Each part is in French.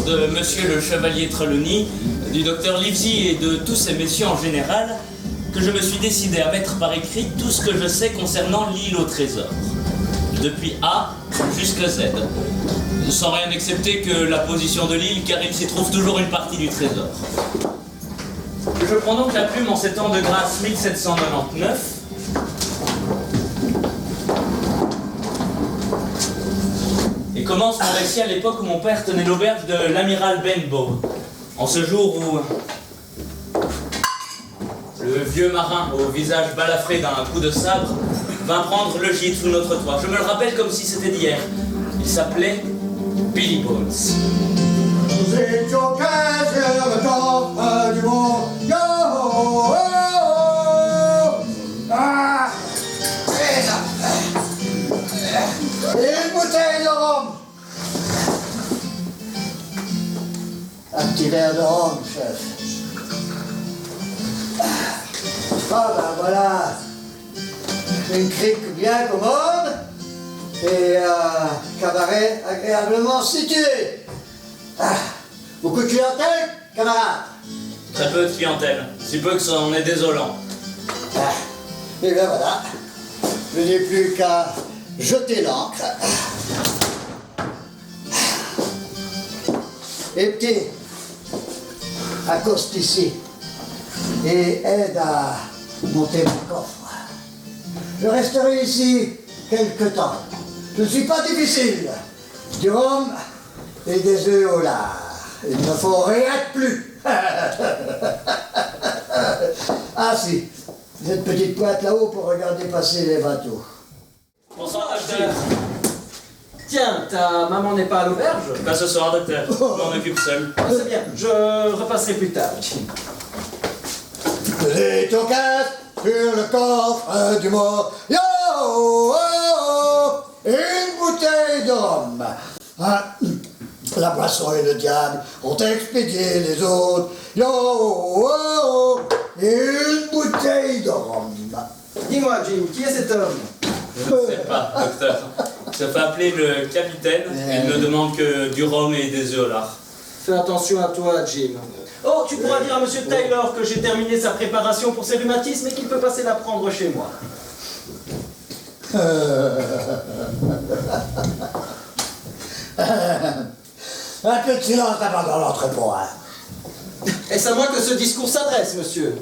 de Monsieur le Chevalier Trelawney, du docteur Livesey et de tous ces messieurs en général, que je me suis décidé à mettre par écrit tout ce que je sais concernant l'île au trésor. Depuis A jusqu'à Z. Sans rien excepter que la position de l'île, car il s'y trouve toujours une partie du trésor. Je prends donc la plume en ces temps de grâce 1799. Et commence mon récit à l'époque où mon père tenait l'auberge de l'amiral Benbow. En ce jour où le vieux marin au visage balafré d'un coup de sabre vint prendre le gîte sous notre toit. Je me le rappelle comme si c'était d'hier. Il s'appelait Billy Bones. Nous étions 15 sur le coffre du monde. Yo, oh, oh. Ah. Et une bouteille de rhum. Un petit verre de rhum, chef. Ah ben voilà. Une crique bien commode et un cabaret agréablement situé. Ah, beaucoup de clientèle, camarade? Très peu de clientèle, si peu que ça en est désolant. Ah, et bien voilà, je n'ai plus qu'à jeter l'ancre. Et petit, accoste ici et aide à monter mon coffre. Je resterai ici quelque temps. Je ne suis pas difficile. Du rhum et des œufs au lard. Il ne faut rien de plus. Ah si, cette petite pointe là-haut pour regarder passer les bateaux. Bonsoir, docteur. Tiens, ta maman n'est pas à l'auberge? Pas ce soir, docteur. Je m'en occupe seul. Ah, c'est bien, je repasserai plus tard. Les tocates sur le coffre du mort. Yo, oh, oh, une bouteille de rhum. Ah, la boisson et le diable ont expédié les autres. Yo, oh, oh, une bouteille de rhum. Dis-moi, Jim, qui est cet homme? Je ne sais pas, docteur. Il se fait appeler le capitaine. Il ne demande que du rhum et des œufs au lard. Fais attention à toi, Jim. Oh, tu pourras dire à Monsieur Taylor que j'ai terminé sa préparation pour ses rhumatismes et qu'il peut passer la prendre chez moi. Un peu de silence là-bas dans l'entrepôt. Hein. Est-ce à moi que ce discours s'adresse, monsieur?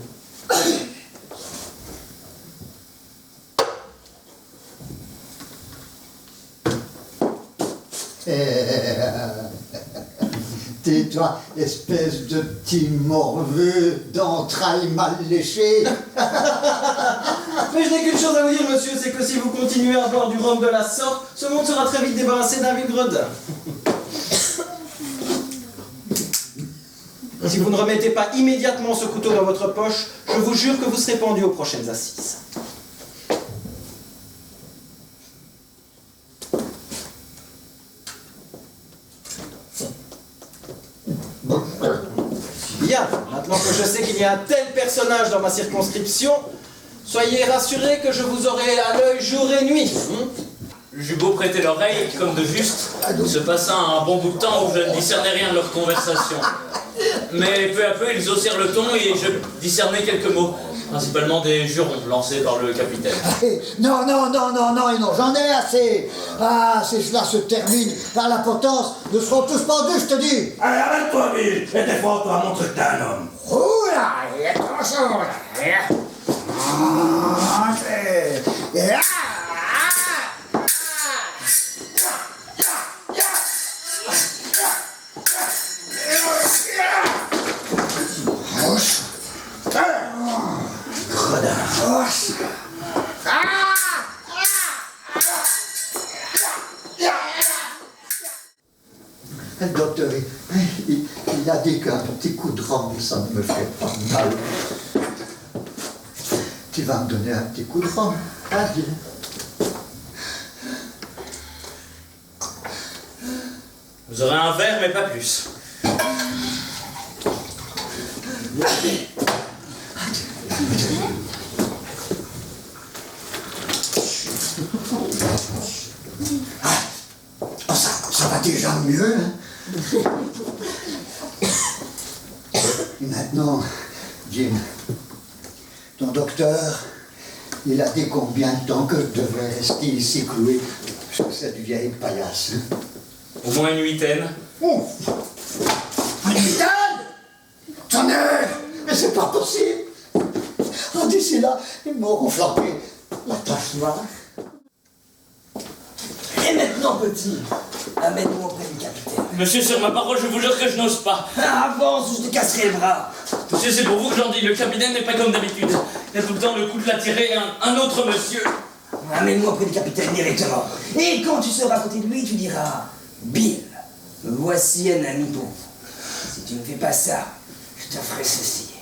Tais-toi, espèce de petit morveux d'entrailles mal léchées. Mais je n'ai qu'une chose à vous dire, monsieur, c'est que si vous continuez à boire du rhum de la sorte, ce monde sera très vite débarrassé d'un vil gredin. Si vous ne remettez pas immédiatement ce couteau dans votre poche, je vous jure que vous serez pendu aux prochaines assises. Bien, maintenant que je sais qu'il y a un tel personnage dans ma circonscription, soyez rassurés que je vous aurai à l'œil jour et nuit. J'eus beau prêter l'oreille, comme de juste, se passa un bon bout de temps où je ne discernais rien de leur conversation. Mais peu à peu, ils haussèrent le ton et je discernais quelques mots, principalement des jurons lancés par le capitaine. Non, non, non, non, non, et non, j'en ai assez. Ah, si cela se termine par la potence, nous serons tous pendus, je te dis. Allez, arrête-toi, Bill, et défends-toi, montre que t'es un homme. Ouh là, il y a trop chaud là. Ah, c'est... Ah, le docteur, il a dit qu'un petit coup de rhum, ça ne me fait pas mal. Tu vas me donner un petit coup de rhum, hein, dis. Vous aurez un verre, mais pas plus. Ah, ça va déjà mieux, hein. Et maintenant, Jim, ton docteur, il a dit combien de temps que je devrais rester ici cloué sur cette vieille paillasse. Au moins une huitaine. Oh. Une huitaine? J'en ai! Mais c'est pas possible! Oh, d'ici là, ils m'auront flanqué la tache noire. Et maintenant, petit, amène-moi auprès du capitaine. Monsieur, sur ma parole, je vous jure que je n'ose pas. Avance ou je te casserai le bras. Monsieur, c'est pour vous que j'en dis. Le capitaine n'est pas comme d'habitude. Il a tout le temps le coup de l'attirer un autre monsieur. Amène-moi auprès du capitaine directement. Et quand tu seras à côté de lui, tu diras: Bill, voici un ami pour vous. Si tu ne fais pas ça, je te ferai ceci.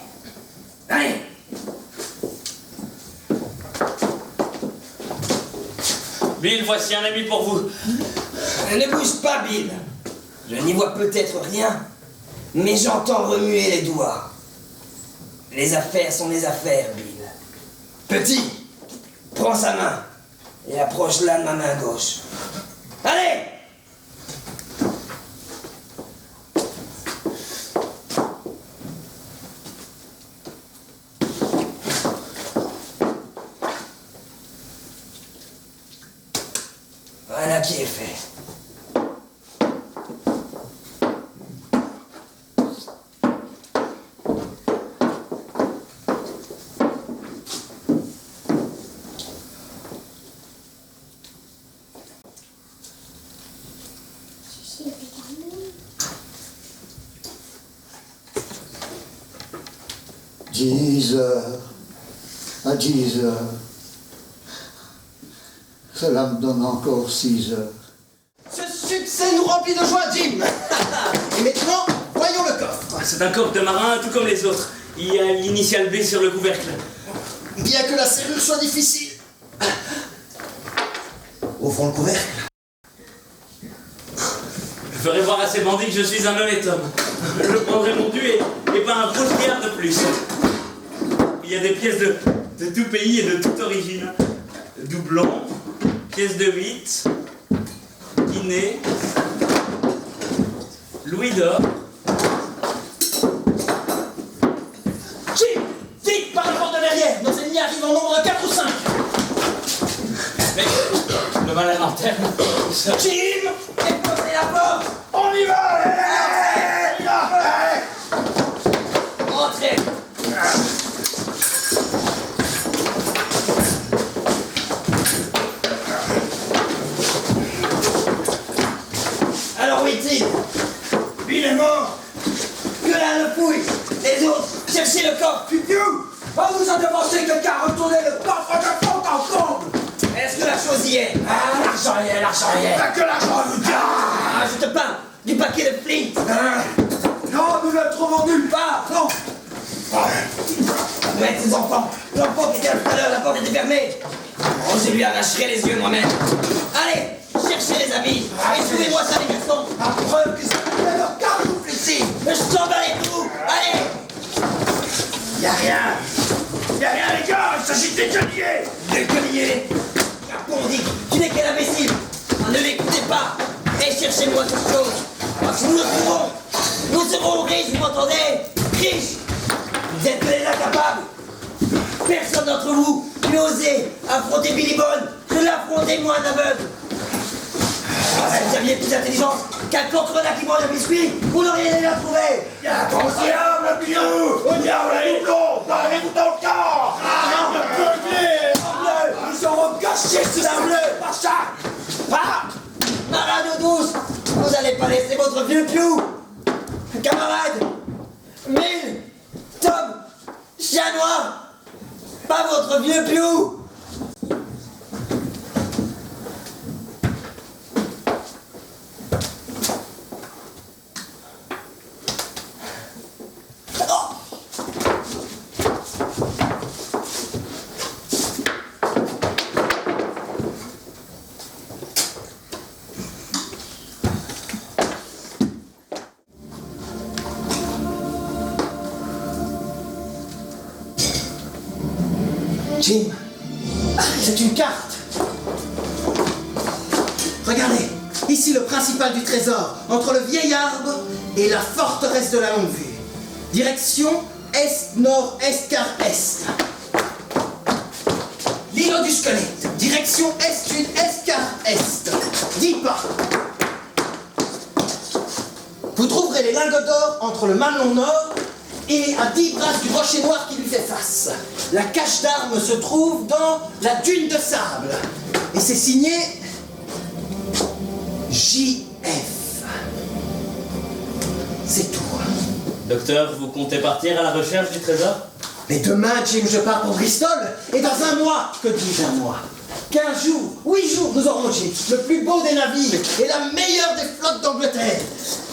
Allez! Bill, voici un ami pour vous. Ne bouge pas, Bill. Je n'y vois peut-être rien, mais j'entends remuer les doigts. Les affaires sont les affaires, Bill. Petit, prends sa main et approche-la de ma main gauche. Allez! Voilà qui est fait. À 10 heures. Cela me donne encore 6 heures. Ce succès nous remplit de joie, Jim. Et maintenant, voyons le coffre. C'est un coffre de marin, tout comme les autres. Il y a l'initiale B sur le couvercle. Bien que la serrure soit difficile. Ouvrons le couvercle. Je ferai voir à ces bandits que je suis un honnête homme. Je prendrai mon dû et pas un gros milliard de plus. Il y a des pièces de tout pays et de toute origine. Doublons, pièces de 8, Guinée, Louis d'or. Jim, vite, par la porte de derrière. Nos ennemis arrivent en nombre de 4 ou 5. Mais le mal à lanterne. Jim, déposez la porte. On y va. Entrez! Alors, où est-il? Il est mort. Que là le fouille! Les autres, cherchez le coffre! On vous a demandé quelqu'un à retourner le coffre de porte ensemble. Est-ce que la chose y est? Ah, l'argent y est, l'argent y est. Pas que l'argent vous dit. Ah, je te plains du paquet de Flint! Non, nous ne le trouvons nulle part. Non. Ça doit être ses enfants! L'enfant qui était là tout à l'heure, la porte était fermée! Oh, je lui arracherai les yeux moi-même! Allez, cherchez les amis! Et trouvez-moi ça, les garçons! La preuve qu'ils sont dans leur camoufle ici. Je s'en bats les coups! Allez! Y'a rien, les gars, il s'agit des colliers. Le collier! Capon dit, tu n'es qu'un imbécile! Ne l'écoutez pas! Et cherchez-moi toute chose! Parce que nous le trouvons! Nous serons riches, vous m'entendez? Riches! Vous êtes que des incapables! Personne d'entre vous qui osé affronter Billy Bone! Je l'affrontais moi, un aveugle! Si vous aviez plus d'intelligence qu'un contrevenant qui mange un biscuit, vous n'auriez rien trouvé! Au diable, Pilou. Au diable, les plombs. Arrêtez-vous dans le corps. Arrête de peugler. Nous aurons caché sous la bleue. Pas ça. Ah! Marade eau douce! Vous allez pas laisser votre vieux piou! Camarades! Mille! Tom! Chien noir! Pas votre vieux piou! Jim, c'est une carte. Regardez, Ici le principal du trésor, entre le vieil arbre et la forteresse de la Longue-Vue. Direction est-nord-est car est. L'îlot du squelette, direction est-sud-est car est. 10 pas. Vous trouverez les lingots d'or entre le Mamelon Nord et à 10 brasses du rocher noir qui lui fait face. La cache d'armes se trouve dans la dune de sable. Et c'est signé JF. C'est tout. Docteur, vous comptez partir à la recherche du trésor? Mais demain, Jim, je pars pour Bristol. Et dans un mois, que dis-je un mois? 15 jours, 8 jours, nous aurons, Jim, le plus beau des navires et la meilleure des flottes d'Angleterre.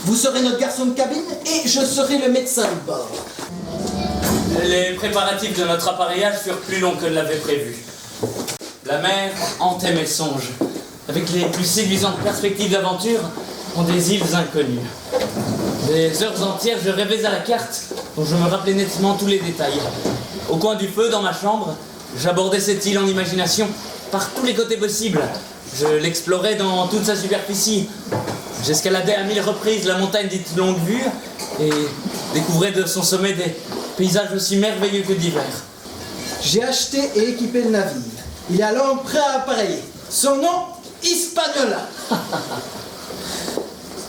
Vous serez notre garçon de cabine et je serai le médecin de bord. Les préparatifs de notre appareillage furent plus longs que ne l'avait prévu. La mer hantait mes songes, avec les plus séduisantes perspectives d'aventure en des îles inconnues. Des heures entières, je rêvais à la carte, dont je me rappelais nettement tous les détails. Au coin du feu, dans ma chambre, j'abordais cette île en imagination, par tous les côtés possibles. Je l'explorais dans toute sa superficie. J'escaladais à 1000 reprises la montagne dite Longue-Vue et découvrais de son sommet des paysages aussi merveilleux que divers. J'ai acheté et équipé le navire. Il est alors prêt à appareiller. Son nom, Hispaniola.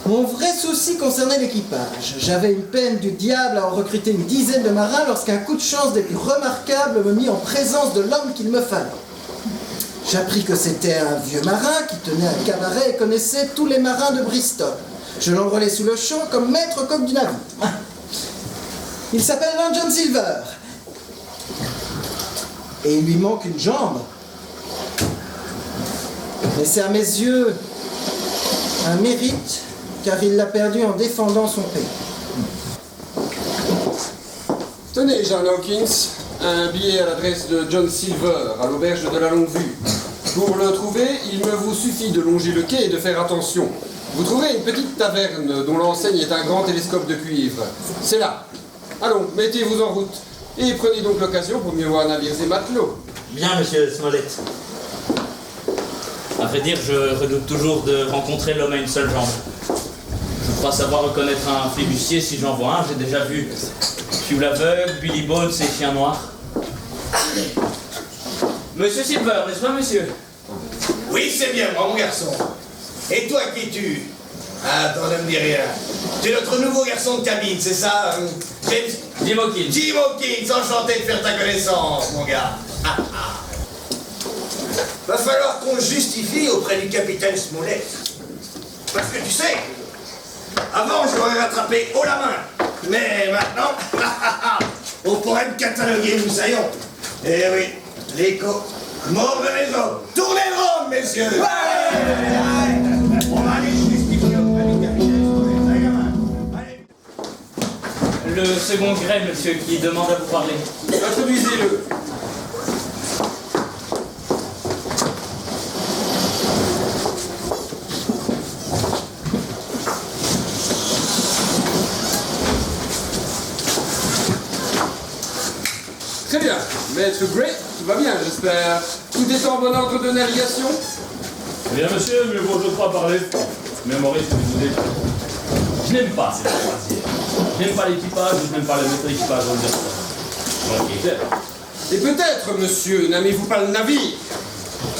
Mon vrai souci concernait l'équipage. J'avais une peine du diable à en recruter une dizaine de marins lorsqu'un coup de chance des plus remarquables me mit en présence de l'homme qu'il me fallait. J'appris que c'était un vieux marin qui tenait un cabaret et connaissait tous les marins de Bristol. Je l'enrôlai sous le champ comme maître coq du navire. Il s'appelle Long John Silver. Et il lui manque une jambe. Mais c'est à mes yeux un mérite, car il l'a perdu en défendant son pays. Tenez, Jean Hawkins, un billet à l'adresse de John Silver, à l'auberge de la Longue-Vue. Pour le trouver, il me vous suffit de longer le quai et de faire attention. Vous trouverez une petite taverne dont l'enseigne est un grand télescope de cuivre. C'est là. Allons, mettez-vous en route. Et prenez donc l'occasion pour mieux voir navires et matelots. Bien, monsieur Smollett. À vrai dire, je redoute toujours de rencontrer l'homme à une seule jambe. Je crois savoir reconnaître un flibustier si j'en vois un. J'ai déjà vu Hugh l'aveugle, Billy Bones et Chien Noir. Monsieur Silver, n'est-ce pas, monsieur? Oui, c'est bien moi, mon garçon. Et toi, qui es-tu? Attends, ne me dis rien. Tu es notre nouveau garçon de cabine, c'est ça, James? Jim Hawkins. Jim Hawkins, enchanté de faire ta connaissance, mon gars. Va falloir qu'on se justifie auprès du capitaine Smollett. Parce que tu sais, avant je l'aurais rattrapé haut la main. Mais maintenant, on pourrait me cataloguer, nous saillons. Eh oui, l'écho, mort de les hommes. Tournez le rhum, messieurs. Ouais. On va aller justifier auprès du capitaine Smollett. Allez, gamin. Allez. Le second Gray, monsieur, qui demande à vous parler. Introduisez-le. Très bien. Maître Gray, tout va bien, j'espère. Tout est en bon ordre de navigation? Eh bien, monsieur, mieux vaut, je crois, parler. Mais Maurice, vous dites. Je n'aime pas cette croisière. Je n'aime pas l'équipage, je n'aime pas le maître d'équipage, on va dire ça. Voilà qui est clair. Et peut-être, monsieur, n'aimez-vous pas le navire?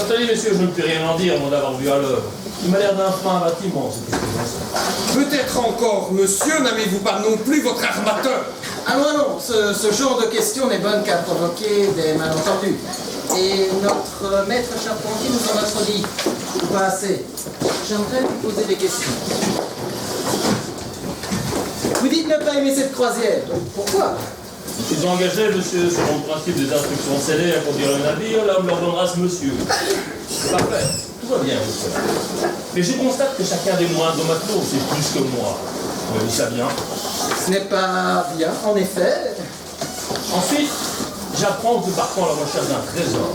Attendez, monsieur, je ne peux rien en dire, avant d'avoir vu à l'heure. Il m'a l'air d'un frein à bâtiment, c'est tout ce que j'en sais. Peut-être encore, monsieur, n'avez-vous pas non plus votre armateur? Allons, allons, ce genre de questions n'est bonne qu'à provoquer des malentendus. Et notre maître charpentier nous en a trop dit. Pas assez. J'aimerais vous poser des questions. Vous dites ne pas aimer cette croisière. Pourquoi? Je suis engagé, monsieur, selon le principe des instructions scellées à conduire le navire, l'homme leur donnera ce monsieur. C'est parfait, tout va bien, monsieur. Mais je constate que chacun des moindres matelots sait plus que moi. Vous dit ça bien. Ce n'est pas bien, en effet. Ensuite, j'apprends que nous partons à la recherche d'un trésor.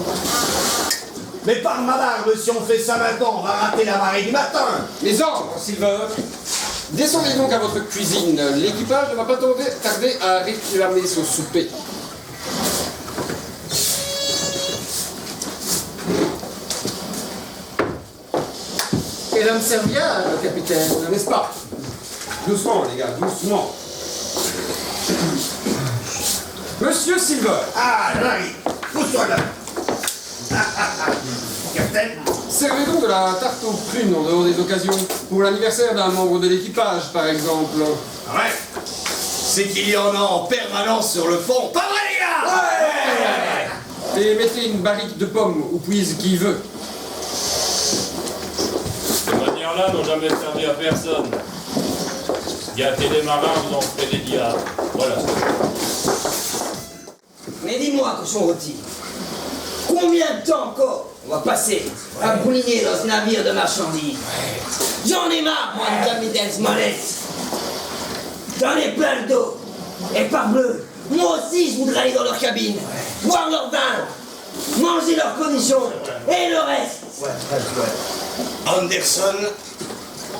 Mais par ma barre, si on fait ça maintenant, on va rater la marée du matin. Les ordres, Silver. Descendez donc à votre cuisine. L'équipage ne va pas tarder à réclamer son souper. Et est l'homme serviable, capitaine. N'est-ce pas? Doucement, les gars, doucement. Monsieur Silver. Ah, j'arrive. Pousse-toi là. Capitaine. Servez donc de la tarte aux prunes en dehors des occasions. Pour l'anniversaire d'un membre de l'équipage, par exemple. Ouais. C'est qu'il y en a en permanence sur le fond. Pas vrai, les gars? Et mettez une barrique de pommes au puise qui veut. Ces manières-là n'ont jamais servi à personne. Gâtez les marins, vous en ferez des diables. Voilà. Mais dis-moi, cochon rôti, combien de temps encore on va passer à bouliner dans ce navire de marchandises? J'en ai marre, moi, de capitaine Smollett. J'en ai plein le dos. Et parbleu, moi aussi, je voudrais aller dans leur cabine, boire leur vin, manger leurs conditions, et le reste. Anderson,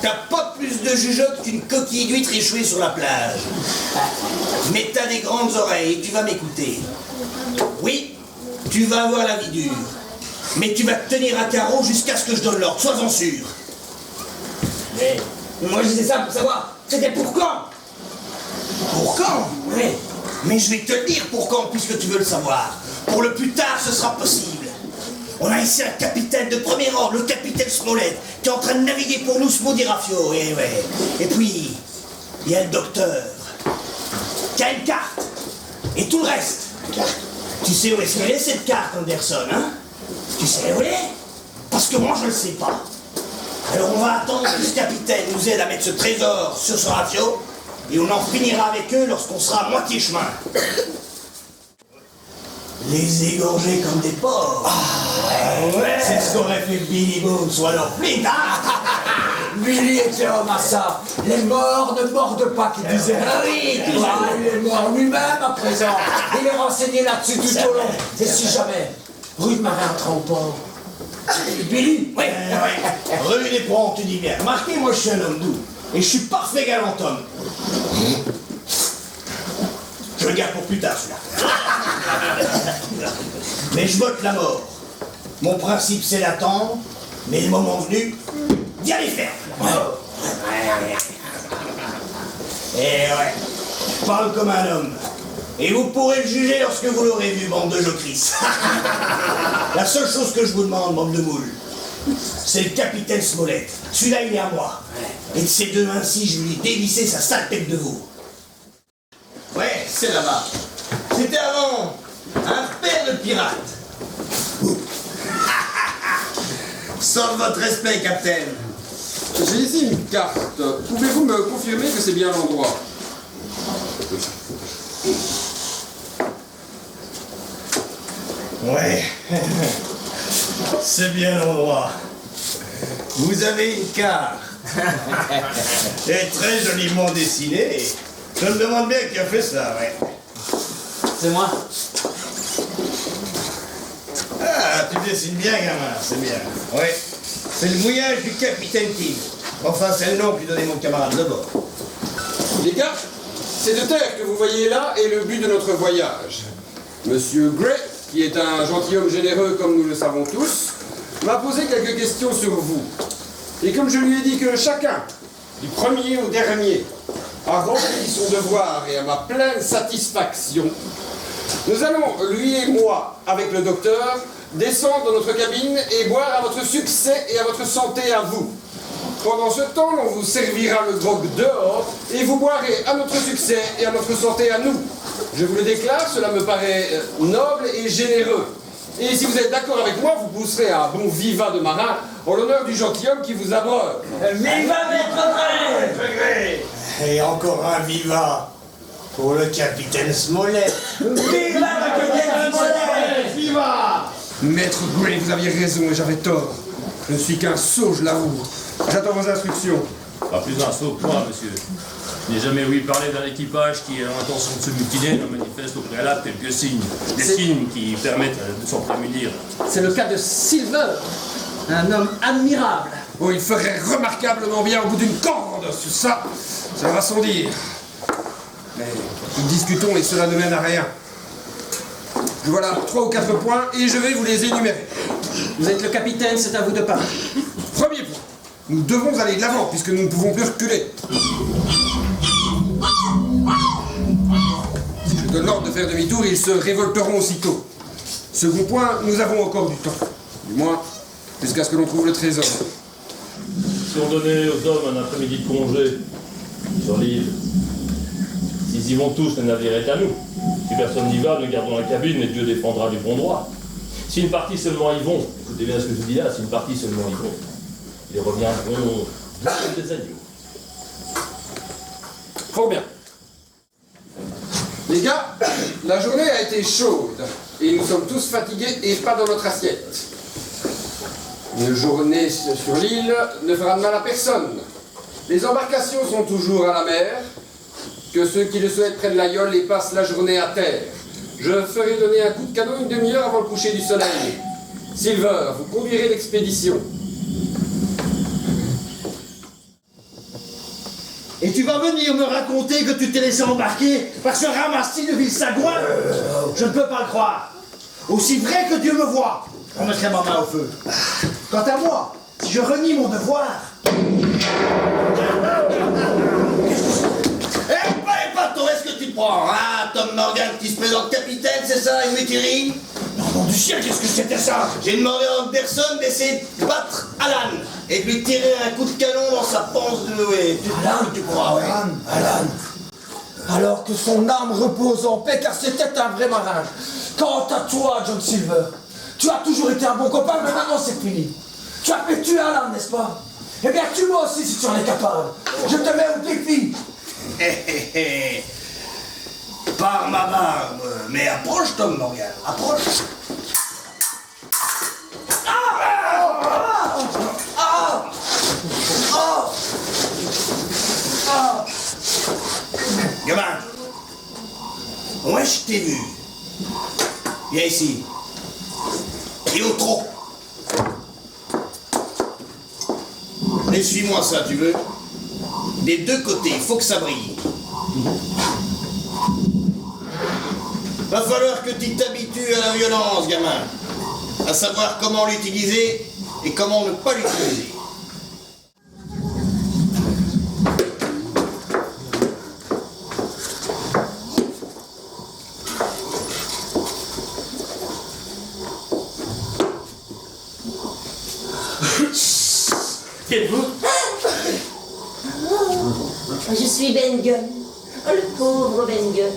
t'as pas plus de jugeote qu'une coquille d'huître échouée sur la plage. Mais t'as des grandes oreilles et tu vas m'écouter. Oui, tu vas avoir la vie dure. Mais tu vas te tenir à carreau jusqu'à ce que je donne l'ordre, sois-en sûr. Mais moi, je disais ça pour savoir, c'était pour quand? Pour quand? Oui. Mais je vais te le dire pour quand, puisque tu veux le savoir. Pour le plus tard, ce sera possible. On a ici un capitaine de premier ordre, le capitaine Smollett, qui est en train de naviguer pour nous ce maudit rafio, et ouais. Et puis, il y a le docteur, qui a une carte, et tout le reste. Carte. Tu sais où est-ce qu'elle est, cette carte, Anderson, hein? Tu sais où elle est? Parce que moi, je ne le sais pas. Alors on va attendre que ce capitaine nous aide à mettre ce trésor sur ce rafio, et on en finira avec eux lorsqu'on sera à moitié chemin. Les égorger comme des porcs. Ouais. C'est ce qu'aurait fait Billy Bones ou alors Flint, hein? Billy était homme à ça. Les morts ne mordent pas, qu'il disait. Ah oui, tu Ah, il est mort lui-même à présent. Il est renseigné là-dessus tout au long. Et si jamais Rude Marin entra au port, Billy? Ouais. Rue des Pronts, tu dis bien. Remarquez, moi je suis un homme doux. Et je suis parfait galant homme. Je le garde pour plus tard, celui-là. Mais je vote la mort. Mon principe, c'est d'attendre, mais le moment venu, d'y aller faire. Et ouais, je parle comme un homme. Et vous pourrez le juger lorsque vous l'aurez vu, bande de jocris. La seule chose que je vous demande, bande de moules, c'est le capitaine Smollett. Celui-là, il est à moi. Et de ses deux mains-ci, je lui ai dévissé sa sale tête de veau. Ouais, c'est là-bas. C'était avant un père de pirate. Sans votre respect, capitaine. J'ai ici une carte. Pouvez-vous me confirmer que c'est bien l'endroit? Ouais, c'est bien l'endroit. Vous avez une carte. Et très joliment dessinée. Je me demande bien qui a fait ça, ouais. C'est moi. Ah, tu dessines bien, gamin, c'est bien. Ouais, c'est le mouillage du capitaine Tim. Enfin, c'est le nom que lui donnait mon camarade de bord. Les gars, ces deux terres que vous voyez là est le but de notre voyage. Monsieur Gray, qui est un gentilhomme généreux comme nous le savons tous, m'a posé quelques questions sur vous. Et comme je lui ai dit que chacun, du premier au dernier, a rempli son devoir et à ma pleine satisfaction, nous allons, lui et moi, avec le docteur, descendre dans notre cabine et boire à votre succès et à votre santé à vous. Pendant ce temps, on vous servira le grog dehors et vous boirez à notre succès et à notre santé à nous. Je vous le déclare, cela me paraît noble et généreux. Et si vous êtes d'accord avec moi, vous pousserez un bon viva de marin en l'honneur du gentilhomme qui vous abreuve. Viva Maître Gray! Et encore un viva pour le capitaine Smollett. Viva Capitaine Smollett! Viva! Maître Gray, vous aviez raison et j'avais tort. Je ne suis qu'un sot, je l'avoue. J'attends vos instructions. Pas plus un saut que moi, monsieur. Je n'ai jamais ouï parler d'un équipage qui a l'intention de se mutiner, ne manifeste au préalable quelques signes. Des signes qui permettent de s'en prémunir. C'est le cas de Silver, un homme admirable. Oh, il ferait remarquablement bien au bout d'une corde. Ça va sans dire. Mais nous discutons et cela ne mène à rien. Voilà 3 ou 4 points et je vais vous les énumérer. Vous êtes le capitaine, c'est à vous de parler. Premier point. Nous devons aller de l'avant, puisque nous ne pouvons plus reculer. Si je donne l'ordre de faire demi-tour, ils se révolteront aussitôt. Second point, nous avons encore du temps. Du moins, jusqu'à ce que l'on trouve le trésor. Si on donnait aux hommes un après-midi de congé sur l'île, s'ils y vont tous, le navire est à nous. Si personne n'y va, nous gardons la cabine et Dieu défendra du bon droit. Si une partie seulement y vont, écoutez bien ce que je dis là, si une partie seulement y vont, ils reviendront comme des agneaux. Fort bien. Les gars, la journée a été chaude et nous sommes tous fatigués et pas dans notre assiette. Une journée sur l'île ne fera de mal à personne. Les embarcations sont toujours à la mer. Que ceux qui le souhaitent prennent la yole et passent la journée à terre. Je ferai donner un coup de canon une demi-heure avant le coucher du soleil. Silver, vous conduirez l'expédition. Et tu vas venir me raconter que tu t'es laissé embarquer par ce ramassis de Ville-Sagouin? Je ne peux pas le croire. Aussi vrai que Dieu me voit, on mettrait ma main au feu. Quant à moi, si je renie mon devoir... Est-ce que tu te prends? Ah, Tom Morgan qui se présente capitaine, c'est ça, une métairie? Non, du ciel, qu'est-ce que c'était ça? J'ai demandé à Anderson d'essayer de battre Alan et de lui tirer un coup de canon dans sa panse de... Ouais, Alan, tu crois, ouais. Alan. Alors que son âme repose en paix, car c'était un vrai marin. Quant à toi, John Silver, tu as toujours été un bon copain, mais maintenant c'est fini. Tu as fait tuer Alan, n'est-ce pas? Eh bien, tue-moi aussi si tu en es capable. Je te mets au défi. Par ma barbe. Mais approche, Tom Morgan, approche. Gamin, où est-ce que je t'ai vu? Viens ici. Et au trot. Et suis-moi ça, tu veux? Des deux côtés, il faut que ça brille. Va falloir que tu t'habitues à la violence, gamin. À savoir comment l'utiliser et comment ne pas l'utiliser. Qui êtes-vous? Je suis Ben Gunn, le pauvre Ben Gunn.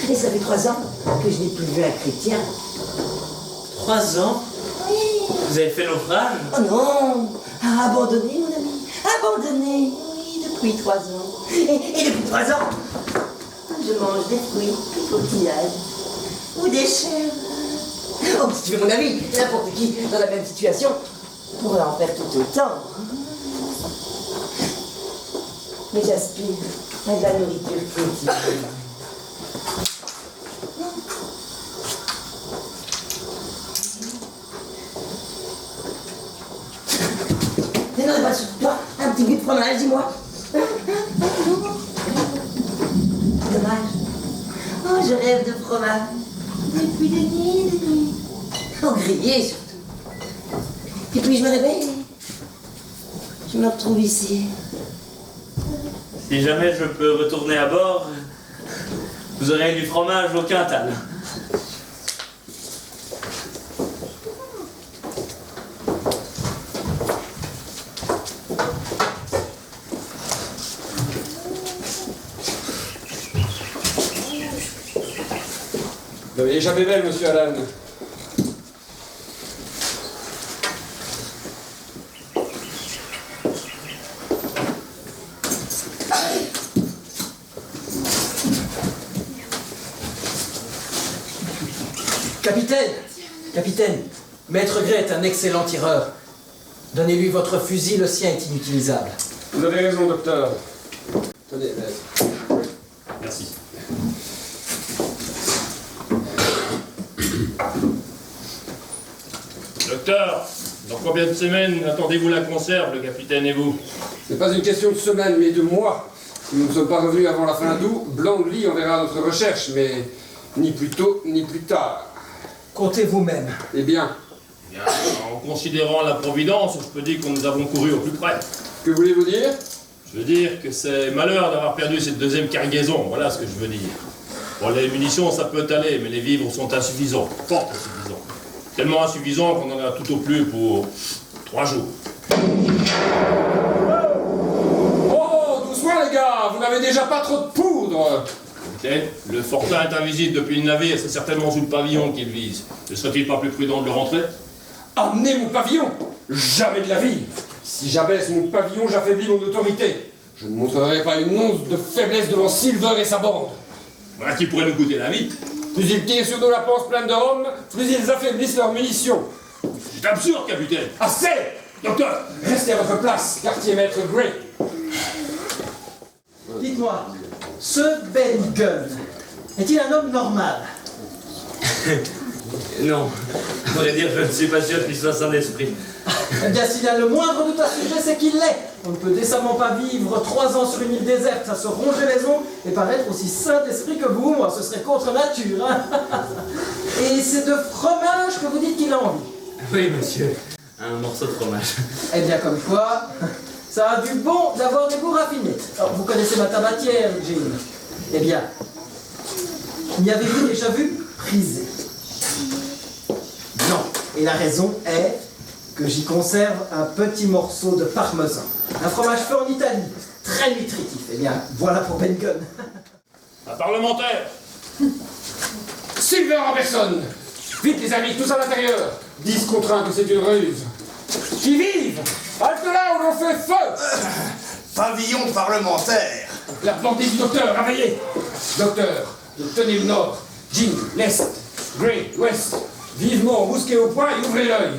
Et ça fait 3 ans que je n'ai plus vu un chrétien. 3 ans? Oui. Vous avez fait naufrage? Oh non, abandonné mon ami, abandonné, oui, depuis 3 ans. Et depuis 3 ans, je mange des fruits, des coquillages, ou des chèvres. Oh, si tu veux mon ami, n'importe qui dans la même situation pourrait en faire tout autant. Mais j'aspire à de la nourriture quotidienne. Mais non, pas sur toi, un petit bout de fromage, dis-moi. Dommage. Oh, je rêve de fromage. Depuis des nuits. Oh, grillé surtout. Et puis je me réveille. Je me retrouve ici. Si jamais je peux retourner à bord, vous aurez du fromage au quintal. Vous avez échappé belle, monsieur Alan. Capitaine, Maître Gray est un excellent tireur. Donnez-lui votre fusil, le sien est inutilisable. Vous avez raison, docteur. Tenez, maître. Merci. Docteur, dans combien de semaines attendez-vous la conserve, le capitaine et vous? Ce n'est pas une question de semaine, mais de mois. Si nous ne sommes pas revenus avant la fin d'août, Blandly enverra notre recherche, mais ni plus tôt, ni plus tard. Comptez vous-même. Eh bien. Bien, en considérant la providence, je peux dire que nous avons couru au plus près. Que voulez-vous dire? Je veux dire que c'est malheur d'avoir perdu cette deuxième cargaison, voilà ce que je veux dire. Bon, les munitions, ça peut aller, mais les vivres sont insuffisants, fort insuffisants. Tellement insuffisants qu'on en a tout au plus pour 3 jours. Oh, doucement les gars, vous n'avez déjà pas trop de poudre. Écoutez, le fortin est invisible depuis le navire, c'est certainement sous le pavillon qu'il vise. Ne serait-il pas plus prudent de le rentrer? Amenez mon pavillon. Jamais de la vie. Si j'abaisse mon pavillon, j'affaiblis mon autorité. Je ne montrerai pas une once de faiblesse devant Silver et sa bande. Voilà qui pourrait nous coûter la vie. Plus ils tirent sur nos lapences pleines de rhum, plus ils affaiblissent leurs munitions. C'est absurde, capitaine. Assez! Docteur, restez à votre place, quartier maître Gray. Dites-moi, ce Ben Gunn, est-il un homme normal? Non, à vrai dire, je ne suis pas sûr qu'il soit sans esprit. Eh bien, s'il y a le moindre doute à ce sujet, c'est qu'il l'est. On ne peut décemment pas vivre 3 ans sur une île déserte, à se ronger les ongles et paraître aussi sain d'esprit que vous. Moi, ce serait contre nature. Hein. Et c'est de fromage que vous dites qu'il a envie. Oui, monsieur, un morceau de fromage. Eh bien, comme quoi, ça a du bon d'avoir des goûts raffinés. Alors, vous connaissez ma tabatière, Jim. Eh bien, m'y avez-vous déjà vu prisé? Non. Et la raison est que j'y conserve un petit morceau de parmesan. Un fromage fait en Italie, très nutritif. Eh bien, voilà pour Ben Gunn. Un parlementaire. Silver en personne. Vite les amis, tous à l'intérieur. 10 contre 1 que c'est une ruse. Qui vive! Halte là où l'on fait feu! Pavillon parlementaire. La bandée du docteur, réveillez! Docteur, tenez le nord, Jim, l'est, Gray, l'ouest. Vivement, mousquez au poing et ouvrez l'œil.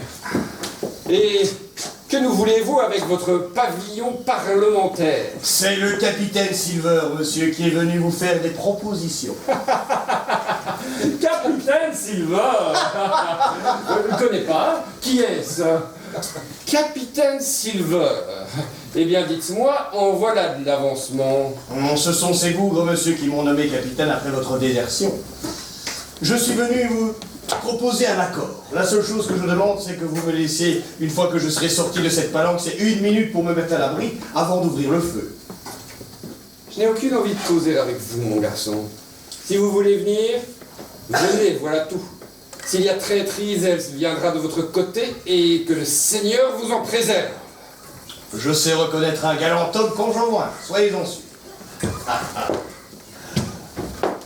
Et que nous voulez-vous avec votre pavillon parlementaire? C'est le capitaine Silver, monsieur, qui est venu vous faire des propositions. Capitaine Silver! Je ne connais pas. Qui est-ce? Capitaine Silver. Eh bien, dites-moi, en voilà de l'avancement. Ce sont ces bougres, monsieur, qui m'ont nommé capitaine après votre désertion. Je suis venu vous proposer un accord. La seule chose que je demande, c'est que vous me laissiez, une fois que je serai sorti de cette palanque, c'est 1 minute pour me mettre à l'abri avant d'ouvrir le feu. Je n'ai aucune envie de causer avec vous, mon garçon. Si vous voulez venir, venez, voilà tout. S'il y a traîtrise, elle viendra de votre côté et que le Seigneur vous en préserve. Je sais reconnaître un galant homme quand j'en vois, soyez-en sûrs.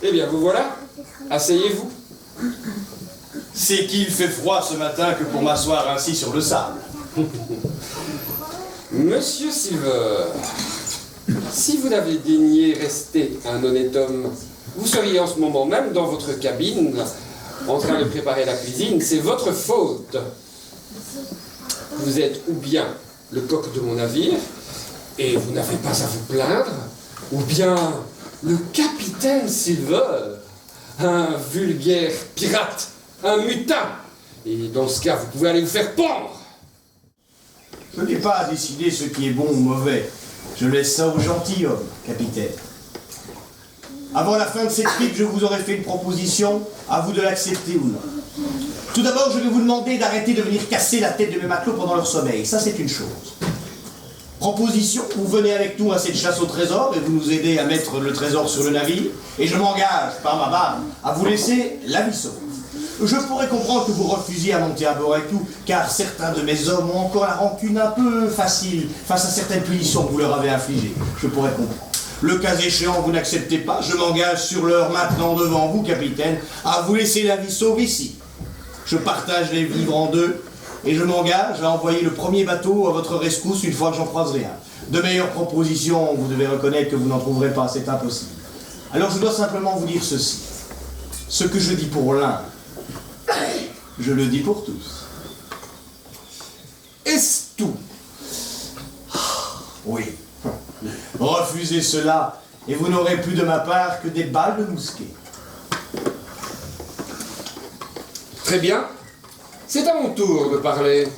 Eh bien, vous voilà. Asseyez-vous. C'est qu'il fait froid ce matin que pour m'asseoir ainsi sur le sable. Monsieur Silver, si vous n'avez daigné rester un honnête homme, vous seriez en ce moment même dans votre cabine, en train de préparer la cuisine. C'est votre faute. Vous êtes ou bien le coq de mon navire, et vous n'avez pas à vous plaindre, ou bien le capitaine Silver, un vulgaire pirate, un mutin. Et dans ce cas, vous pouvez aller vous faire pendre. Je n'ai pas à décider ce qui est bon ou mauvais. Je laisse ça aux gentilshommes, capitaine. Avant la fin de cette trip, je vous aurais fait une proposition, à vous de l'accepter ou non. Tout d'abord, je vais vous demander d'arrêter de venir casser la tête de mes matelots pendant leur sommeil. Ça, c'est une chose. Proposition, vous venez avec nous à cette chasse au trésor et vous nous aidez à mettre le trésor sur le navire. Et je m'engage, par ma barbe, à vous laisser la vie sauve. Je pourrais comprendre que vous refusiez à monter à bord et tout, car certains de mes hommes ont encore la rancune un peu facile face à certaines punitions que vous leur avez infligées. Je pourrais comprendre. Le cas échéant, vous n'acceptez pas, je m'engage sur l'heure maintenant devant vous, capitaine, à vous laisser la vie sauve ici. Je partage les vivres en deux, et je m'engage à envoyer le premier bateau à votre rescousse une fois que j'en croiserai un. De meilleures propositions, vous devez reconnaître que vous n'en trouverez pas, c'est impossible. Alors je dois simplement vous dire ceci. Ce que je dis pour l'un, je le dis pour tous. Est-ce tout? Oui. Refusez cela, et vous n'aurez plus de ma part que des balles de mousquet. Très bien. C'est à mon tour de parler.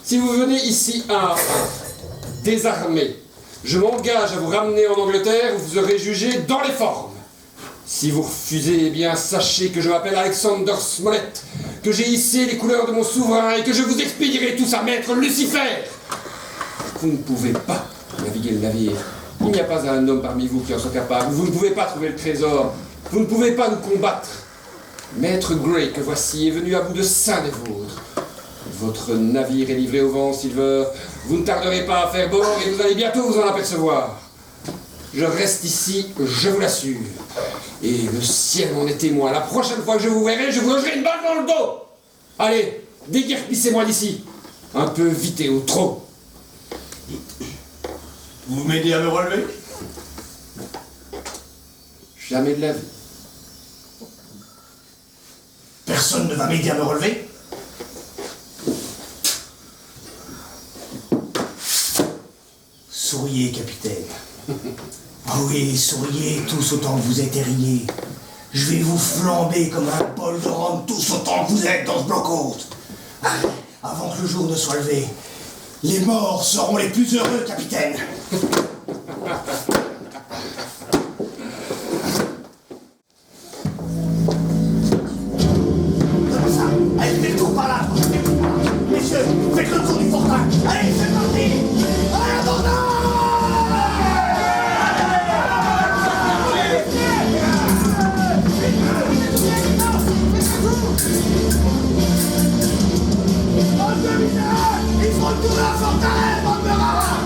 Si vous venez ici à désarmé, je m'engage à vous ramener en Angleterre où vous serez jugé dans les formes. Si vous refusez, eh bien, sachez que je m'appelle Alexander Smollett, que j'ai hissé les couleurs de mon souverain et que je vous expédierai tous à maître Lucifer. Vous ne pouvez pas naviguer le navire. Il n'y a pas un homme parmi vous qui en soit capable. Vous ne pouvez pas trouver le trésor. Vous ne pouvez pas nous combattre. Maître Grey, que voici, est venu à bout de 5 des vôtres. Votre navire est livré au vent, Silver. Vous ne tarderez pas à faire bord et vous allez bientôt vous en apercevoir. Je reste ici, je vous l'assure. Et le ciel m'en est témoin. La prochaine fois que je vous verrai, je vous logerai une balle dans le dos. Allez, déguerpissez-moi d'ici. Un peu vite et au trot. Vous m'aidez à me relever? Jamais de la vie. Personne ne va m'aider à me relever? Souriez, capitaine. Oui, souriez tous autant que vous êtes érillés. Je vais vous flamber comme un bol de rhum tous autant que vous êtes dans ce bloc-haute. Avant que le jour ne soit levé, les morts seront les plus heureux, capitaine. Comme ça. Allez, faites le tour par là. Messieurs, faites le tour du fortin. Allez, c'est parti. Allez, abordage! Il faut retourner à Fortarès, bande de rats!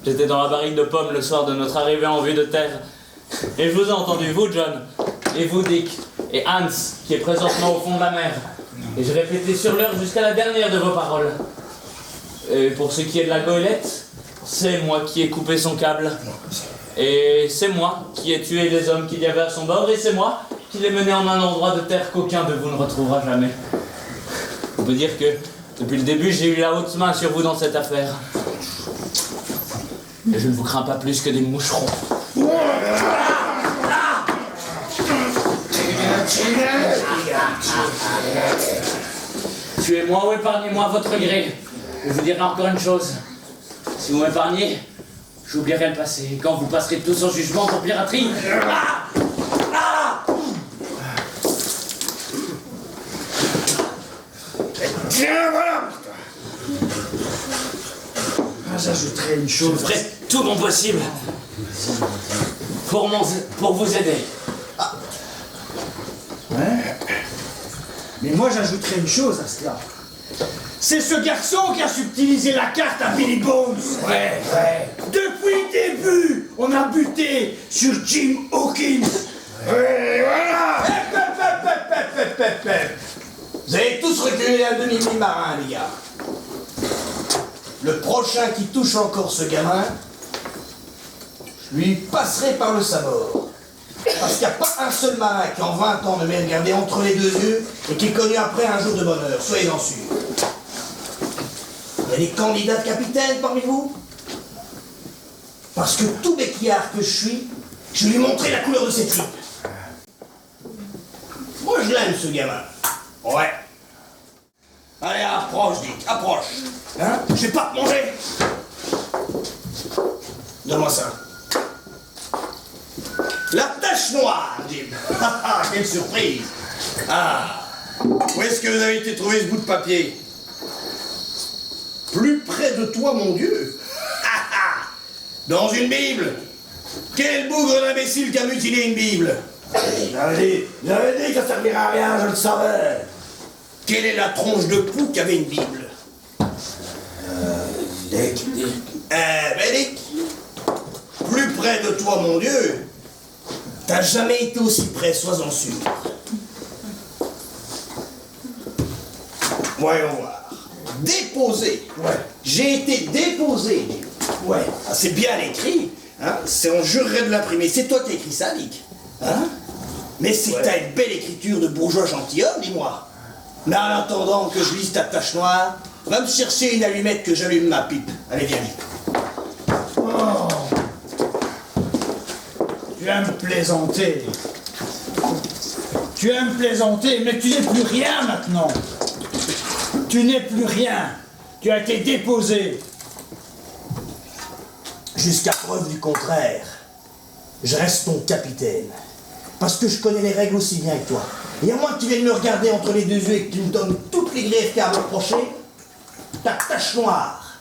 J'étais dans la barrique de pommes le soir de notre arrivée en vue de terre. Et je vous ai entendu, vous John, et vous Dick, et Hans, qui est présentement au fond de la mer. Et j'ai répété sur l'heure jusqu'à la dernière de vos paroles. Et pour ce qui est de la goélette, c'est moi qui ai coupé son câble. Et c'est moi qui ai tué les hommes qu'il y avait à son bord, et c'est moi qui l'ai mené en un endroit de terre qu'aucun de vous ne retrouvera jamais. On peut dire que, depuis le début, j'ai eu la haute main sur vous dans cette affaire. Et je ne vous crains pas plus que des moucherons. Tuez-moi ou épargnez-moi à votre gré. Je vous dirai encore une chose. Si vous m'épargnez, j'oublierai le passé. Et quand vous passerez tous au jugement pour piraterie... Tiens, voilà. J'ajouterai une Je chose. ferai tout mon possible pour vous aider. Ouais. Mais moi, j'ajouterai une chose à cela. C'est ce garçon qui a subtilisé la carte à Billy Bones. Ouais. Depuis le début, on a buté sur Jim Hawkins. Ouais, voilà. Vous avez tous reculé un demi-mille marin, les gars. Le prochain qui touche encore ce gamin, je lui passerai par le sabord. Parce qu'il n'y a pas un seul marin qui en 20 ans ne m'ait regardé entre les deux yeux et qui est connu après un jour de bonheur, soyez-en sûrs. Il y a des candidats de capitaine parmi vous? Parce que tout béquillard que je suis, je vais lui montrer la couleur de ses tripes. Moi je l'aime ce gamin. Ouais. Allez, approche, Dick, approche. Hein? Je vais pas te manger. Donne-moi ça. La tache noire, Jim. Quelle surprise. Ah. Où est-ce que vous avez été trouver ce bout de papier? Plus près de toi, mon Dieu. Dans une Bible. Quel bougre d'imbécile qui a mutilé une Bible? J'avais dit que ça servirait à rien, je le savais. Quelle est la tronche de pou qui avait une Bible? Dick. Dick, plus près de toi, mon Dieu. T'as jamais été aussi près, sois-en sûr. Voyons voir. Déposé. Ouais. J'ai été déposé. Ouais. Ah, c'est bien écrit. Hein? On jurerait de l'imprimer. C'est toi qui as écrit ça, Dick. Hein? Mais c'est que t'as une belle écriture de bourgeois gentilhomme, dis-moi. Mais en attendant que je lise ta tache noire, va me chercher une allumette que j'allume ma pipe. Allez, viens vite. Oh. Tu aimes plaisanter. Tu aimes plaisanter, mais tu n'es plus rien maintenant. Tu n'es plus rien. Tu as été déposé. Jusqu'à preuve du contraire, je reste ton capitaine. Parce que je connais les règles aussi bien que toi. Et à moins que tu viennes me regarder entre les deux yeux et que tu me donnes toutes les griefs qu'il y a à me reprocher, ta tache noire,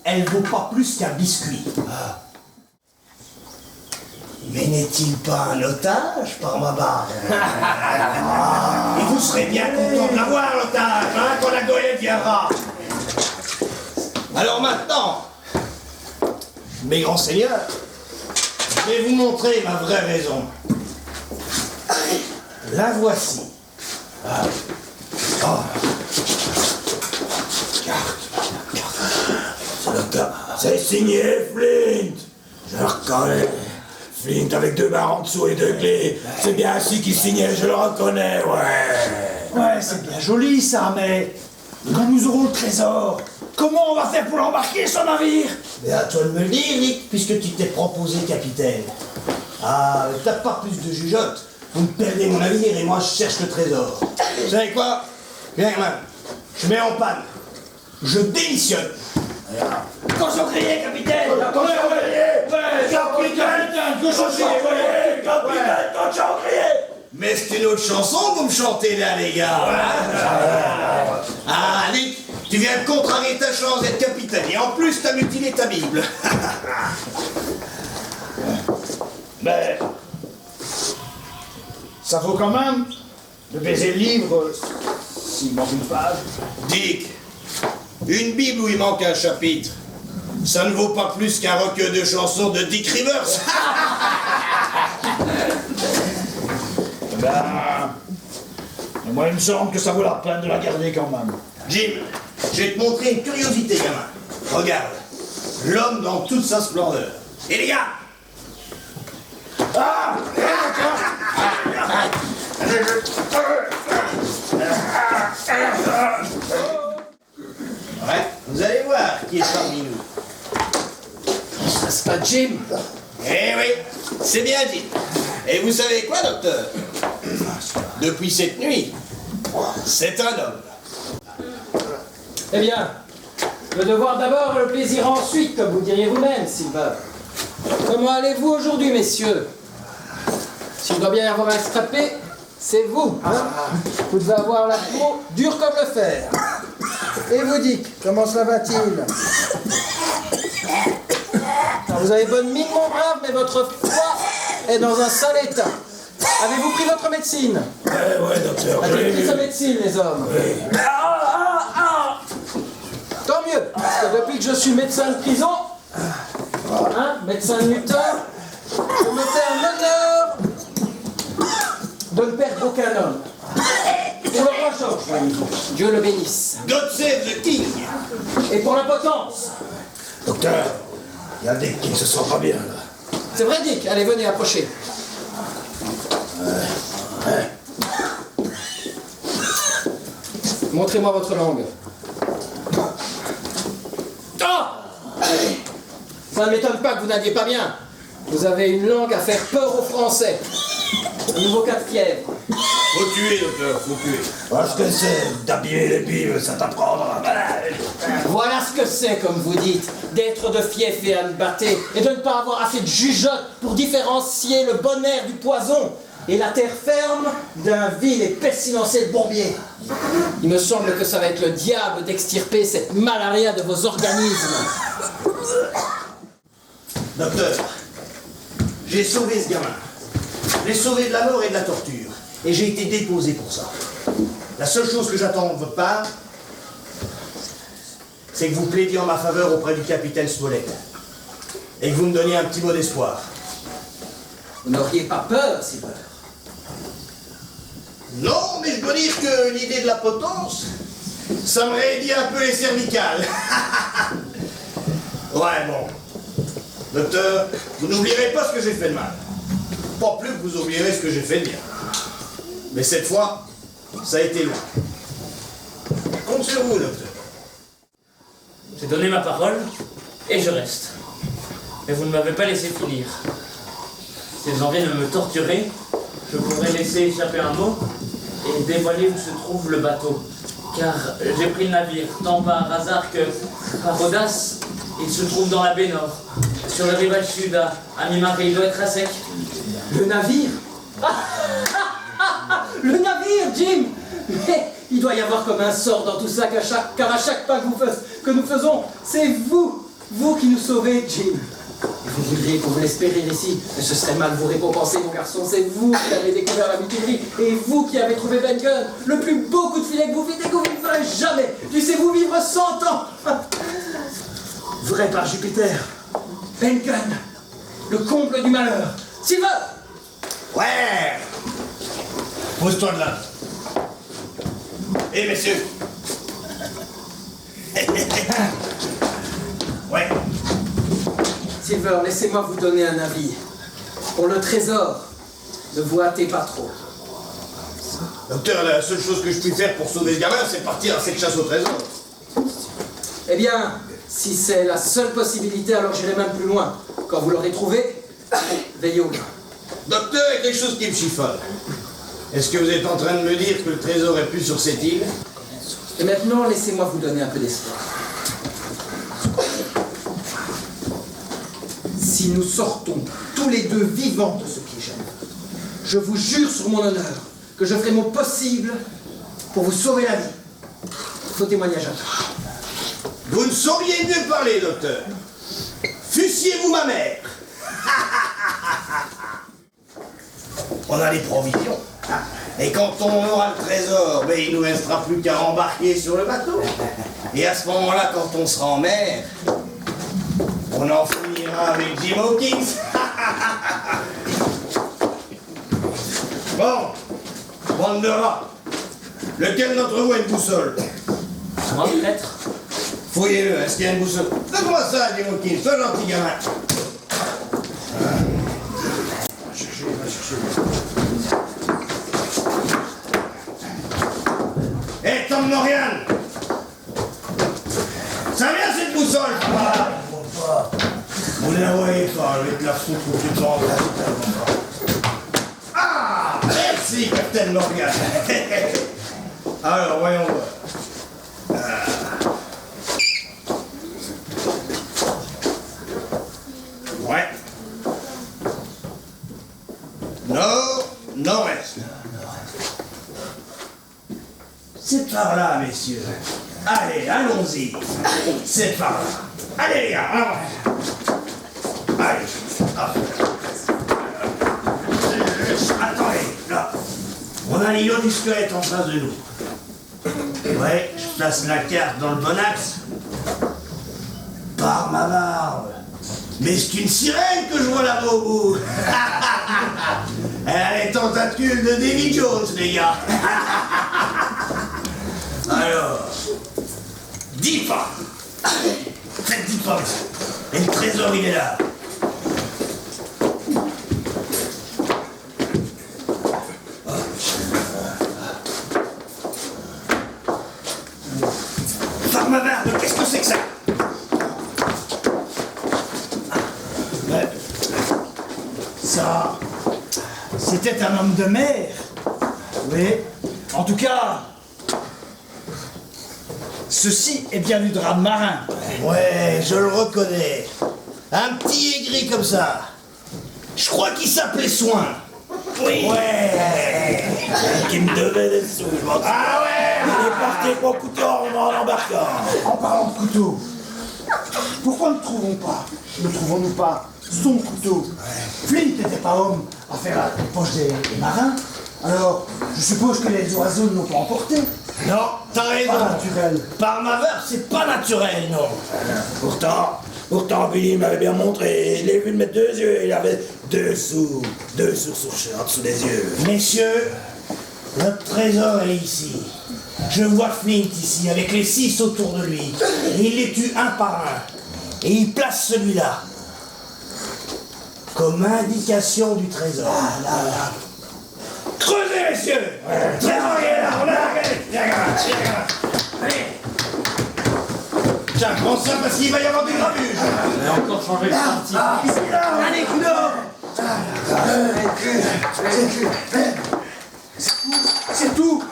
elle vaut pas plus qu'un biscuit. Ah. Mais n'est-il pas un otage par ma barre? Et vous serez bien content de l'avoir, l'otage, hein, quand la goélette viendra. Alors maintenant, mes grands seigneurs, je vais vous montrer ma vraie raison. La voici. Ah. Oh. Carte. C'est signé Flint. Je le reconnais. Flint avec 2 barres en dessous et 2 clés. C'est bien ainsi qu'il signait, je le reconnais, ouais. Ouais, c'est bien joli ça, mais quand nous aurons le trésor, comment on va faire pour l'embarquer sur navire? Mais à toi de me le dire, Nick, puisque tu t'es proposé capitaine. Ah, t'as pas plus de jugeote. Vous me perdez mon navire et moi je cherche le trésor. Vous savez quoi? Viens, gamin. Je mets en panne. Je démissionne. Cochon grillé, capitaine! Cochon grillé! Ouais, capitaine! Cochon grillé! Capitaine, cochon grillé! Mais c'est une autre chanson que vous me chantez là, les gars. Ah, Nick, tu viens de contrarier ta chance d'être capitaine et en plus t'as mutilé ta Bible. Mais ça vaut quand même de baiser le livre s'il manque une page. Dick, une Bible où il manque un chapitre, ça ne vaut pas plus qu'un recueil de chansons de Dick Rivers. Ben, moi il me semble que ça vaut la peine de la garder quand même. Jim, je vais te montrer une curiosité, gamin. Regarde, l'homme dans toute sa splendeur. Et les gars! Ah! Ouais, vous allez voir qui est parmi nous. Jim! Eh oui, c'est bien dit. Et vous savez quoi, docteur? Depuis cette nuit, c'est un homme. Eh bien, le devoir d'abord et le plaisir ensuite, comme vous diriez vous-même, Silver. Comment allez-vous aujourd'hui, messieurs? S'il doit bien y avoir un strappé, c'est vous, hein? Vous devez avoir la peau dure comme le fer. Et vous dites, comment cela va-t-il? Alors, vous avez bonne mine, mon brave, mais votre foie est dans un sale état. Avez-vous pris votre médecine? Ouais, docteur. Avez-vous pris sa médecine, les hommes? Oui. Tant mieux, parce que depuis que je suis médecin de prison, hein, médecin de muteur, je me fais un honneur de ne perdre aucun homme. Pour le roi George, voyez, Dieu le bénisse. God save the king. Et pour l'impotence. Docteur, il y a Dick qui ne se sent pas bien, là. C'est vrai, Dick. Allez, venez, approchez. Montrez-moi votre langue. Ça ne m'étonne pas que vous n'alliez pas bien. Vous avez une langue à faire peur aux Français. Un nouveau cas de fièvre. Faut tuer, docteur, faut tuer. Parce que c'est d'habiller les bibles, ça t'apprendra. Voilà ce que c'est, comme vous dites, d'être de fief et annebatté, et de ne pas avoir assez de jugeote pour différencier le bon air du poison, et la terre ferme d'un vil et pestilentiel bourbier. Il me semble que ça va être le diable d'extirper cette malaria de vos organismes. Docteur, j'ai sauvé ce gamin. Je l'ai sauvé de la mort et de la torture. Et j'ai été déposé pour ça. La seule chose que j'attends de votre part, c'est que vous plaidiez en ma faveur auprès du capitaine Smollett. Et que vous me donniez un petit mot d'espoir. Vous n'auriez pas peur, Silver? Non, mais je dois dire que l'idée de la potence, ça me raidit un peu les cervicales. Ouais, bon. Docteur, vous n'oublierez pas ce que j'ai fait de mal. Pas plus que vous oublierez ce que j'ai fait de bien. Mais cette fois, ça a été loin. Je compte sur vous, docteur. J'ai donné ma parole et je reste. Mais vous ne m'avez pas laissé finir. Si vous en venez de me torturer, je pourrais laisser échapper un mot et dévoiler où se trouve le bateau. Car j'ai pris le navire, tant par hasard que par audace. Il se trouve dans la baie Nord, sur le rivage sud, à mi-marée. Il doit être à sec. Le navire? Le navire, Jim! Mais il doit y avoir comme un sort dans tout ça, car à chaque pas que nous faisons, c'est vous qui nous sauvez, Jim. Et vous voudriez qu'on vous laisse périr ici, mais ce serait mal vous récompenser, mon garçon. C'est vous qui avez découvert la mutinerie, et vous qui avez trouvé Ben Gunn, le plus beau coup de filet que vous videz, que vous ne ferez jamais. Laissez-vous vivre 100 ans. Vrai par Jupiter, Ben Gunn, le comble du malheur. Silver! Ouais! Pose-toi de là. Eh, messieurs! Ouais. Silver, laissez-moi vous donner un avis. Pour le trésor, ne vous hâtez pas trop. Docteur, la seule chose que je puis faire pour sauver ce gamin, c'est partir à cette chasse au trésor. Eh bien, si c'est la seule possibilité, alors j'irai même plus loin. Quand vous l'aurez trouvé, veillez au grain. Docteur, il y a quelque chose qui me chiffonne. Est-ce que vous êtes en train de me dire que le trésor est plus sur cette île? Et maintenant, laissez-moi vous donner un peu d'espoir. Si nous sortons tous les deux vivants de ce piège, je vous jure sur mon honneur que je ferai mon possible pour vous sauver la vie. Faux témoignage à toi. Vous ne sauriez mieux parler, docteur. Fussiez-vous ma mère? On a les provisions. Et quand on aura le trésor, ben, il ne nous restera plus qu'à embarquer sur le bateau. Et à ce moment-là, quand on sera en mer, on en finira avec Jim Hawkins. Bon, bande de rats. Lequel d'entre vous a une boussole? Moi, peut-être. Fouillez-le, est-ce qu'il y a une boussole? Donne-moi ça, Jim Hawkins, sois gentil gamin. Hé, Tom Norian! Ça vient cette boussole? Vous Ben ouais, je vais te la foutre où tu te rends là. Ah, merci, Captain Morgan. Alors, voyons voir. Ouais. Nord-est. C'est par là, messieurs. Allez, allons-y. C'est par là. Allez, les gars, allons. Allez, hop. Attendez, là. On a l'îlot du squelette en face de nous. Ouais, je place la carte dans le bon axe. Par ma barbe. Mais c'est une sirène que je vois là-bas au bout. Elle a les tentacules de Davy Jones, les gars. Alors, 10 pas. Faites 10 pas. Et le trésor, il est là. Par ma barbe, qu'est-ce que c'est que ça? Ça, c'était un homme de mer. Oui. En tout cas, ceci est bien du drame marin. Ouais, je le reconnais. Un petit aigri comme ça. Je crois qu'il s'appelait Soin. Oui. Ouais. Qui me devait des sous, je m'en souviens. Ah ouais, Il est parti avec mon couteau en embarquant. en parlant de couteau, pourquoi ne trouvons-nous pas son couteau? Flint n'était pas homme à faire les poches des marins. Alors, je suppose que les oiseaux ne l'ont pas emporté. Non, t'as raison. Pas naturel. Par ma barbe, c'est pas naturel, non. Pourtant, Billy m'avait bien montré. Je l'ai vu le mettre 2 yeux. Il avait 2 sous en dessous des yeux. Messieurs, notre trésor est ici. Je vois Flint ici, avec les 6 autour de lui. Et il les tue un par un. Et il place celui-là comme indication du trésor. Là. Creusez, messieurs. Le trésor, il est là. On a. Allez. Tiens, prends ça parce qu'il va y avoir des grabuges. On a encore changé de partie. Allez, Kuno. C'est tout.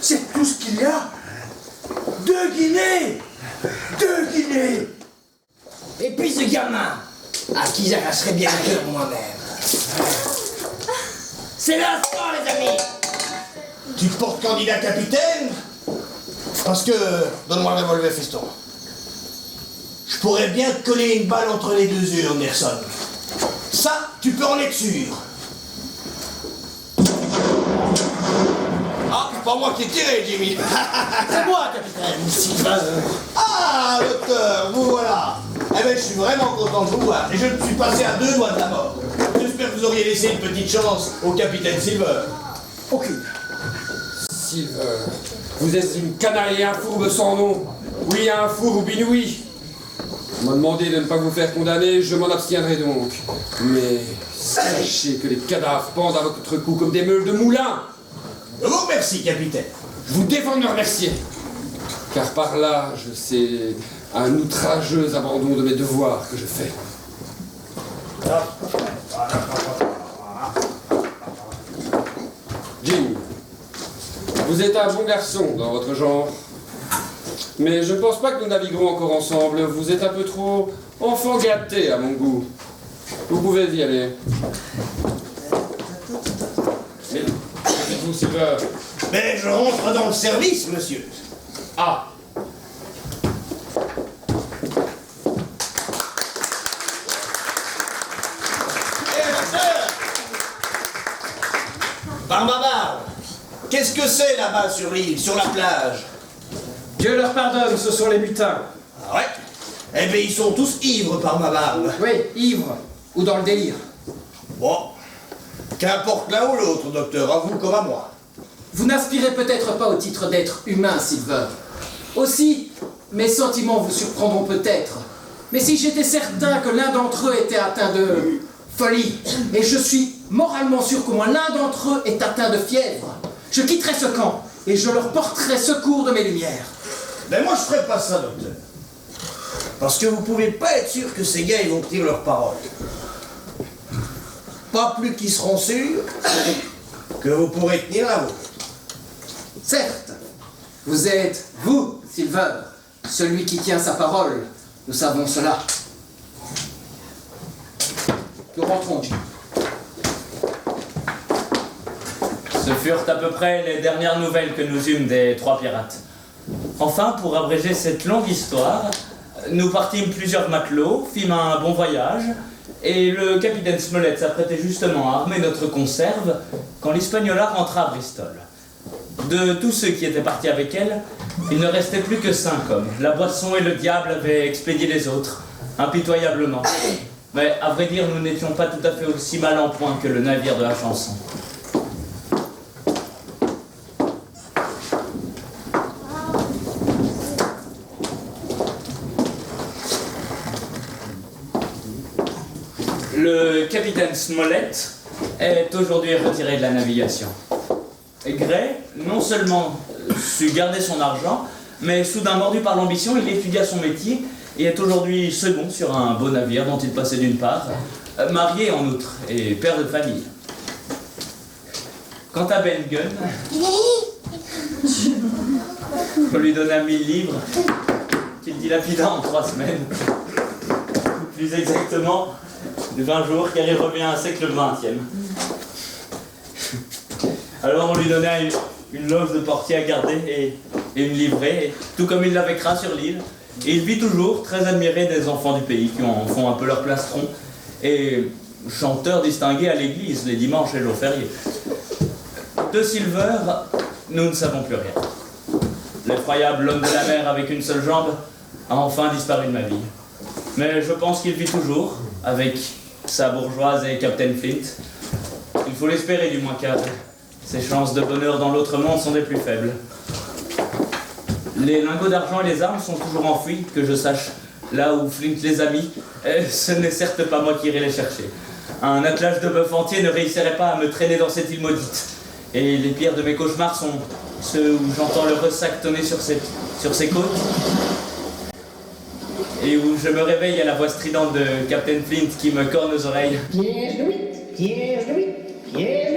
C'est tout ce qu'il y a. 2 guinées. 2 guinées. Et puis ce gamin, à qui j'arracherais bien le cœur moi-même. C'est l'instant, les amis. Tu te portes candidat capitaine? Parce que, donne-moi le revolver, fiston. Je pourrais bien te coller une balle entre les 2 yeux, Anderson. Ça, tu peux en être sûr. Ah, c'est pas moi qui ai tiré, Jimmy. C'est moi, capitaine. Sylvain. Ah, docteur, vous voilà. Eh ben, je suis vraiment content de vous voir. Et je me suis passé à 2 doigts de la mort. J'espère que vous auriez laissé une petite chance au capitaine Silver. Aucune. Silver, vous êtes une canaille et un fourbe sans nom. Oui, un fourbe inouï. On m'a demandé de ne pas vous faire condamner, je m'en abstiendrai donc. Mais sachez que les cadavres pendent à votre cou comme des meules de moulin. Je vous remercie, capitaine. Je vous défends de me remercier. Car par là, je sais un outrageux abandon de mes devoirs que je fais. Jim, vous êtes un bon garçon dans votre genre. Mais je ne pense pas que nous naviguerons encore ensemble. Vous êtes un peu trop enfant gâté à mon goût. Vous pouvez y aller. Mais, dites-vous, Silver. Mais je rentre dans le service, monsieur. Ah! Par ma barbe, qu'est-ce que c'est là-bas sur l'île, sur la plage? Dieu leur pardonne, ce sont les mutins. Ah ouais? Eh bien, ils sont tous ivres par ma barbe. Oui, ivres, ou dans le délire. Bon, qu'importe l'un ou l'autre, docteur, à vous comme à moi. Vous n'aspirez peut-être pas au titre d'être humain, Silver. Aussi, mes sentiments vous surprendront peut-être. Mais si j'étais certain que l'un d'entre eux était atteint de folie, et je suis moralement sûr qu'au moins l'un d'entre eux est atteint de fièvre, je quitterai ce camp et je leur porterai secours de mes lumières. Mais moi, je ferai pas ça, docteur. Parce que vous pouvez pas être sûr que ces gars ils vont tenir leur parole. Pas plus qu'ils seront sûrs que vous pourrez tenir la vôtre. Certes, vous êtes, vous, Silver, celui qui tient sa parole. Nous savons cela. Nous rentrons. Ce furent à peu près les dernières nouvelles que nous eûmes des 3 pirates. Enfin, pour abréger cette longue histoire, nous partîmes plusieurs matelots, fîmes un bon voyage, et le capitaine Smollett s'apprêtait justement à armer notre conserve quand l'Hispaniola rentra à Bristol. De tous ceux qui étaient partis avec elle, il ne restait plus que 5 hommes. La boisson et le diable avaient expédié les autres, impitoyablement. Mais à vrai dire, nous n'étions pas tout à fait aussi mal en point que le navire de la chanson. Le capitaine Smollett est aujourd'hui retiré de la navigation. Gray, non seulement sut garder son argent, mais soudain mordu par l'ambition, il étudia son métier et est aujourd'hui second sur un beau navire dont il passait d'une part, marié en outre et père de famille. Quant à Ben Gunn, on lui donna 1000 livres qu'il dilapida en 3 semaines. Plus exactement, 20 jours, car il revient à sec le 20e. Alors on lui donna une loge de portier à garder et une livrée, tout comme il l'avait craint sur l'île. Et il vit toujours très admiré des enfants du pays qui en font un peu leur plastron et chanteur distingué à l'église les dimanches et jours fériés. De Silver, nous ne savons plus rien. L'effroyable homme de la mer avec une seule jambe a enfin disparu de ma vie. Mais je pense qu'il vit toujours avec sa bourgeoise et Captain Flint. Il faut l'espérer du moins, car ses chances de bonheur dans l'autre monde sont des plus faibles. Les lingots d'argent et les armes sont toujours enfouis, que je sache, là où Flint les a mis. Ce n'est certes pas moi qui irai les chercher. Un attelage de bœuf entier ne réussirait pas à me traîner dans cette île maudite. Et les pires de mes cauchemars sont ceux où j'entends le ressac tonner sur ces côtes, et où je me réveille à la voix stridente de Captain Flint qui me corne aux oreilles. Piège de 8, piège de 8, piège